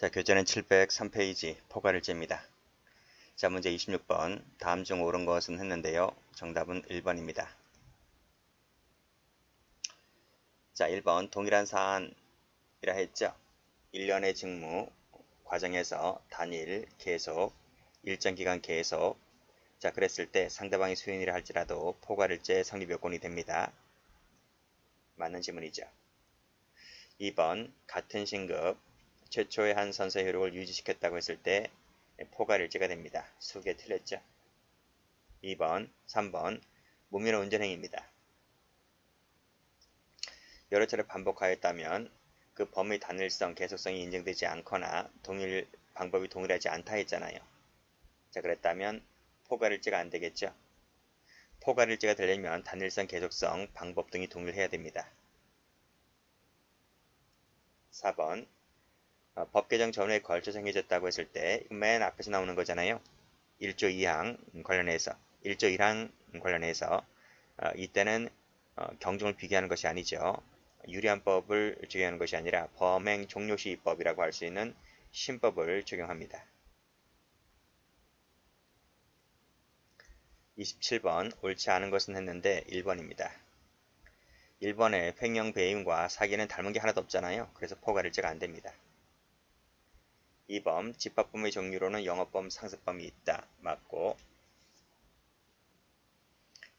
자, 교재는 703페이지 포괄일제입니다. 자, 문제 26번. 다음 중 옳은 것은 했는데요. 정답은 1번입니다. 자, 1번 동일한 사안이라 했죠. 1년의 직무 과정에서 단일, 계속, 일정 기간 계속. 자, 그랬을 때 상대방이 수인이라 할지라도 포괄일제 성립 요건이 됩니다. 맞는 지문이죠. 2번 같은 신급 최초의 한 선서의 효력을 유지시켰다고 했을 때 포괄일제가 됩니다. 수개 틀렸죠. 2번, 3번 무면허 운전행위입니다. 여러 차례 반복하였다면 그 범의 단일성, 계속성이 인정되지 않거나 방법이 동일하지 않다 했잖아요. 자, 그랬다면 포괄일제가 안 되겠죠. 포괄일제가 되려면 단일성, 계속성, 방법 등이 동일해야 됩니다. 4번 법 개정 전후에 걸쳐 정해졌다고 했을 때 맨 앞에서 나오는 거잖아요. 1조 2항 관련해서 1조 1항 관련해서 이때는 경종을 비교하는 것이 아니죠. 유리한 법을 적용하는 것이 아니라 범행 종료시법이라고 할 수 있는 신법을 적용합니다. 27번 옳지 않은 것은 했는데 1번입니다. 1번에 횡령 배임과 사기는 닮은 게 하나도 없잖아요. 그래서 포괄일제가 안 됩니다. 2번 집합범의 종류로는 영업범, 상습범이 있다. 맞고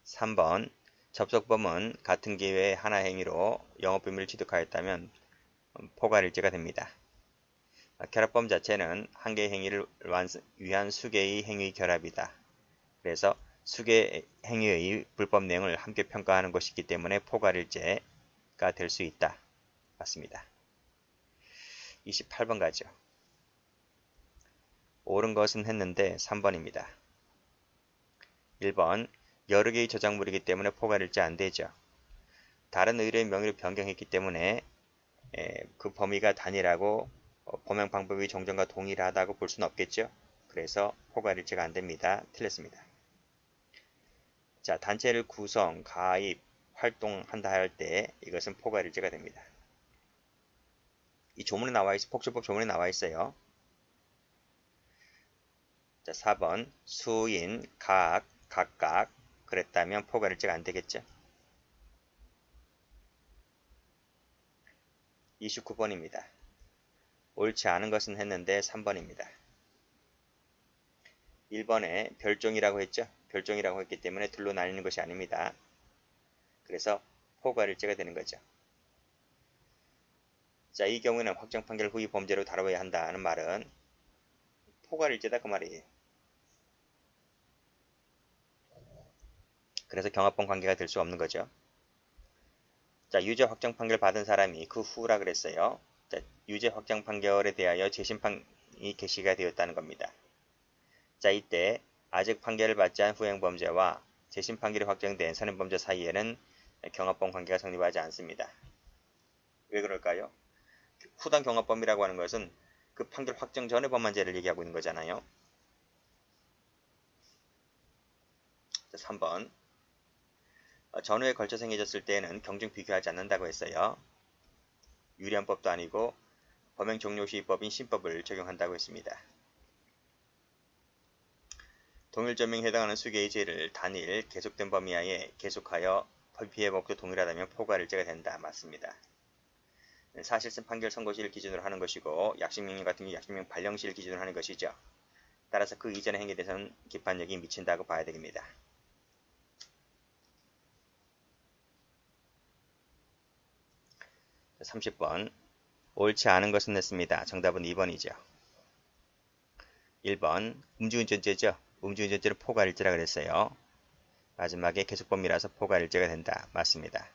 3번 접속범은 같은 기회에 하나 행위로 영업비밀을 취득하였다면 포괄일제가 됩니다. 결합범 자체는 한 개의 행위를 위한 수개의 행위 결합이다. 그래서 수개 행위의 불법 내용을 함께 평가하는 것이기 때문에 포괄일제가 될 수 있다. 맞습니다. 28번 가죠. 옳은 것은 했는데 3번입니다. 1번 여러 개의 저작물이기 때문에 포괄일제 안 되죠. 다른 의뢰의 명의를 변경했기 때문에 그 범위가 단일하고 범행 방법이 종전과 동일하다고 볼 수는 없겠죠. 그래서 포괄일제가 안 됩니다. 틀렸습니다. 자, 단체를 구성, 가입, 활동한다 할 때 이것은 포괄일제가 됩니다. 이 조문에 나와 있어, 폭주법 조문에 나와 있어요. 자, 4번 수인, 각각 그랬다면 포괄일제가 안 되겠죠. 29번입니다. 옳지 않은 것은 했는데 3번입니다. 1번에 별종이라고 했죠. 별종이라고 했기 때문에 둘로 나뉘는 것이 아닙니다. 그래서 포괄일제가 되는 거죠. 자, 이 경우에는 확정 판결 후의 범죄로 다뤄야 한다는 말은 포괄일제다 그 말이에요. 그래서 경합범 관계가 될 수 없는 거죠. 자, 유죄 확정 판결 받은 사람이 그 후라 그랬어요. 자, 유죄 확정 판결에 대하여 재심판이 개시가 되었다는 겁니다. 자, 이때 아직 판결을 받지 않은 후행범죄와 재심 판결이 확정된 선행범죄 사이에는 경합범 관계가 성립하지 않습니다. 왜 그럴까요? 후단 경합범이라고 하는 것은 그 판결 확정 전의 범한죄를 얘기하고 있는 거잖아요. 자, 3번 전후에 걸쳐 생겨졌을 때에는 경중 비교하지 않는다고 했어요. 유리한 법도 아니고 범행 종료 시법인 신법을 적용한다고 했습니다. 동일점명에 해당하는 수개의 죄를 단일, 계속된 범위 하에 계속하여 피해 법도 동일하다면 포괄일제가 된다. 맞습니다. 사실상 판결 선고시를 기준으로 하는 것이고 약식명령 같은 경우 약식명 발령시를 기준으로 하는 것이죠. 따라서 그 이전의 행위에 대해서는 기판력이 미친다고 봐야 되겠습니다. 자, 30번 옳지 않은 것은 냈습니다. 정답은 2번이죠. 1번 음주운전죄죠. 음주운전죄는 포괄일제라 그랬어요. 마지막에 계속범위라서 포괄일제가 된다. 맞습니다.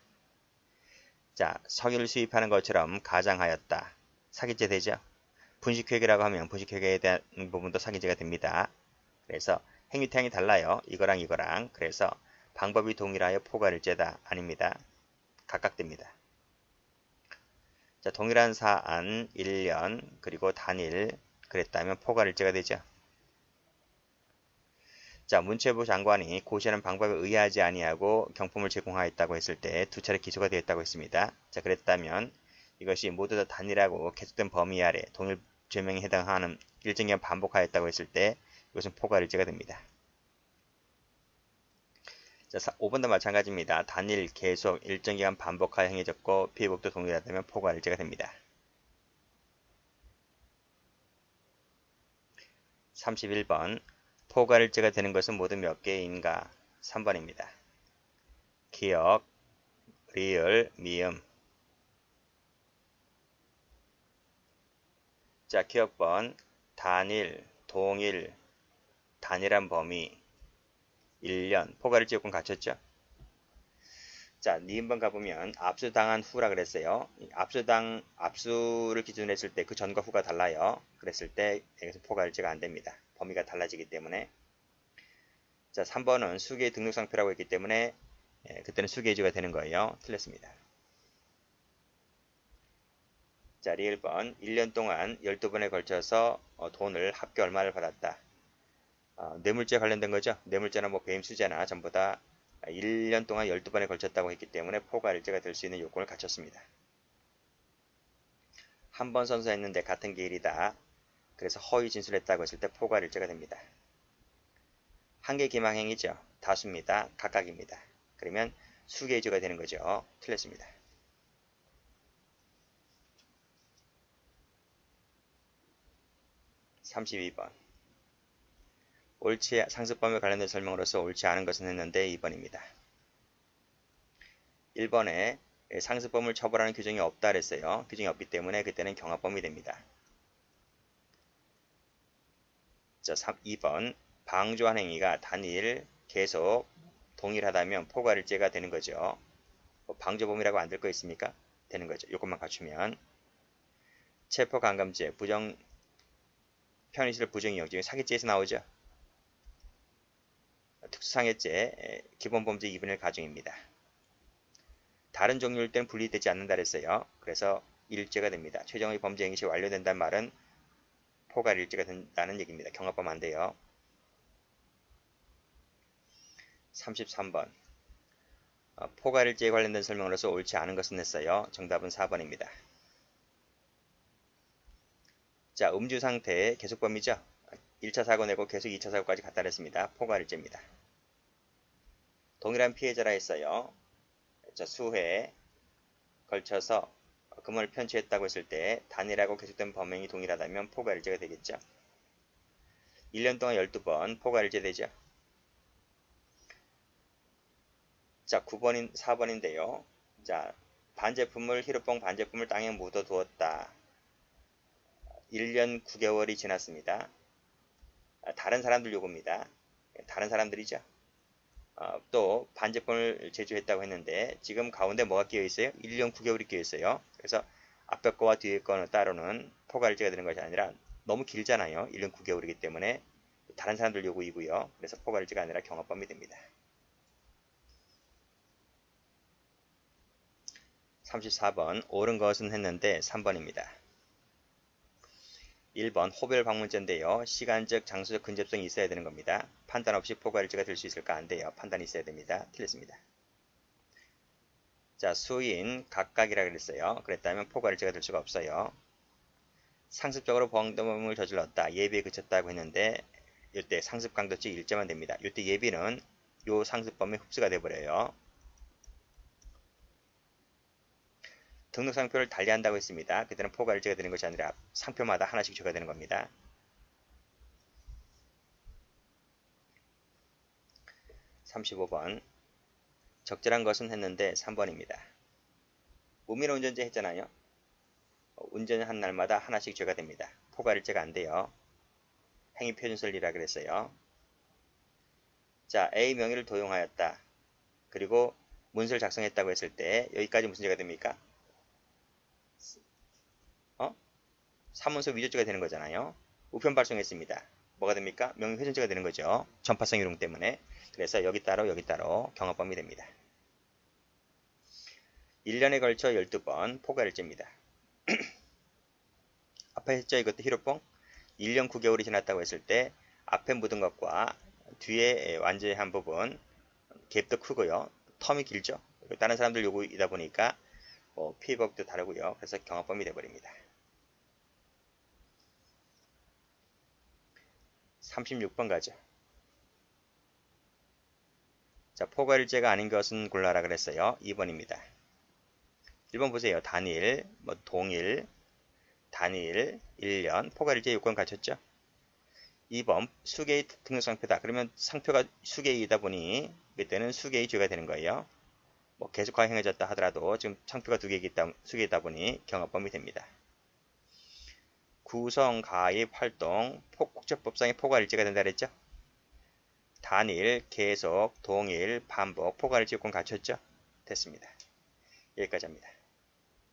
자, 석유를 수입하는 것처럼 가장하였다. 사기죄 되죠. 분식회계라고 하면 분식회계에 대한 부분도 사기죄가 됩니다. 그래서 행위태양이 달라요. 이거랑. 그래서 방법이 동일하여 포괄일제다. 아닙니다. 각각 됩니다. 자, 동일한 사안 1년 그리고 단일 그랬다면 포괄일제가 되죠. 자, 문체부 장관이 고시하는 방법에 의하지 아니하고 경품을 제공하였다고 했을 때 두 차례 기소가 되었다고 했습니다. 자, 그랬다면 이것이 모두 다 단일하고 계속된 범위 아래 죄명에 해당하는 일정 기간 반복하였다고 했을 때 이것은 포괄일제가 됩니다. 자, 5번도 마찬가지입니다. 단일, 계속, 일정 기간 반복하여 행해졌고 피해법도 동일하다면 포괄일제가 됩니다. 31번 포괄일제가 되는 것은 모두 몇 개인가? 3번입니다. 기억, 리을, 미음. 자, 기억번 단일, 동일, 단일한 범위, 1년, 포괄일제 요건 갖췄죠? 자, 니은번 가보면 압수당한 후라 그랬어요. 압수를 기준으로 했을 때 그 전과 후가 달라요. 그랬을 때 여기서 포괄일제가 안 됩니다. 범위가 달라지기 때문에. 자, 3번은 수기의 등록상표라고 했기 때문에 그때는 수기의주가 되는 거예요. 틀렸습니다. 자, 리을번 1년 동안 12번에 걸쳐서 돈을 합계 얼마를 받았다. 뇌물죄 관련된 거죠. 뇌물죄나 뭐 배임수재나 전부 다 1년 동안 12번에 걸쳤다고 했기 때문에 포괄일제가 될 수 있는 요건을 갖췄습니다. 한 번 선서했는데 같은 기일이다. 그래서 허위 진술했다고 했을 때 포괄일제가 됩니다. 한개 기망행위죠. 다수입니다. 각각입니다. 그러면 수계주가 되는 거죠. 틀렸습니다. 32번 상습범에 관련된 설명으로서 옳지 않은 것은 했는데 2번입니다. 1번에 상습범을 처벌하는 규정이 없다 그랬어요. 규정이 없기 때문에 그때는 경합범이 됩니다. 자, 2번 방조한 행위가 단일, 계속, 동일하다면 포괄일제가 되는 거죠. 뭐 방조범이라고 안 될 거 있습니까? 되는 거죠. 요것만 갖추면. 체포감금죄, 편의시설 부정이용, 지금 사기죄에서 나오죠. 특수상해죄, 기본범죄 2분의 1 가중입니다. 다른 종류일 때는 분리되지 않는다 그랬어요. 그래서 일제가 됩니다. 최종의 범죄 행위 시 완료된다는 말은 포괄일제가 된다는 얘기입니다. 경합범 안 돼요. 33번 포괄일제에 관련된 설명으로서 옳지 않은 것은 냈어요. 정답은 4번입니다. 자, 음주상태 계속범이죠. 1차 사고 내고 계속 2차 사고까지 갖다 냈습니다. 포괄일제입니다. 동일한 피해자라 했어요. 자, 수회에 걸쳐서 금을 편취했다고 했을 때 단일하고 계속된 범행이 동일하다면 포괄일제가 되겠죠. 1년 동안 12번 포괄일제 되죠. 자, 4번인데요. 자, 히로뽕 반제품을 땅에 묻어두었다. 1년 9개월이 지났습니다. 다른 사람들 요구입니다. 다른 사람들이죠. 또 반제품을 제조했다고 했는데 지금 가운데 뭐가 끼어 있어요? 1년 9개월이 끼어 있어요. 그래서 앞에 거와 뒤에 거는 따로는 포괄일제가 되는 것이 아니라 너무 길잖아요. 1년 9개월이기 때문에 다른 사람들 요구이고요. 그래서 포괄일제가 아니라 경합범이 됩니다. 34번 옳은 것은 했는데 3번입니다. 1번 호별 방문죄인데요. 시간적, 장소적 근접성이 있어야 되는 겁니다. 판단 없이 포괄일제가 될 수 있을까? 안 돼요. 판단이 있어야 됩니다. 틀렸습니다. 자, 수인 각각이라 그랬어요. 그랬다면 포괄일제가 될 수가 없어요. 상습적으로 범을 저질렀다. 예비에 그쳤다고 했는데 이때 상습 강도치 일제만 됩니다. 이때 예비는 요 상습범의 흡수가 돼버려요. 등록상표를 달리한다고 했습니다. 그때는 포괄일제가 되는 것이 아니라 상표마다 하나씩 줘야 되는 겁니다. 35번 적절한 것은 했는데 3번입니다. 무미로 운전제 했잖아요. 운전한 날마다 하나씩 죄가 됩니다. 포괄일제가 안 돼요. 행위표준설리라 그랬어요. 자, A 명의를 도용하였다. 그리고 문서를 작성했다고 했을 때 여기까지 무슨 죄가 됩니까? 사문서 위조죄가 되는 거잖아요. 우편 발송했습니다. 뭐가 됩니까? 명의훼손죄가 되는 거죠. 전파성 유령 때문에. 그래서 여기 따로 경합범이 됩니다. 1년에 걸쳐 12번 포괄일제입니다. 앞에 했죠? 이것도 히로뽕? 1년 9개월이 지났다고 했을 때 앞에 묻은 것과 뒤에 완전한 부분 갭도 크고요. 텀이 길죠. 다른 사람들 요구이다 보니까 피해법도 다르고요. 그래서 경합범이 되어버립니다. 36번 가죠. 자, 포괄일제가 아닌 것은 골라라 그랬어요. 2번입니다. 1번 보세요. 단일, 동일, 단일, 1년, 포괄일제 요건 갖췄죠? 2번 수개의 등록상표다. 그러면 상표가 수개이다 보니 이때는 수개의 죄가 되는 거예요. 계속 강행해졌다 하더라도 지금 상표가 수개이다 보니 경합범위 됩니다. 구성, 가입, 활동, 국제법상의 포괄일제가 된다 그랬죠? 단일, 계속, 동일, 반복, 포괄일제 요건 갖췄죠? 됐습니다. 여기까지 합니다.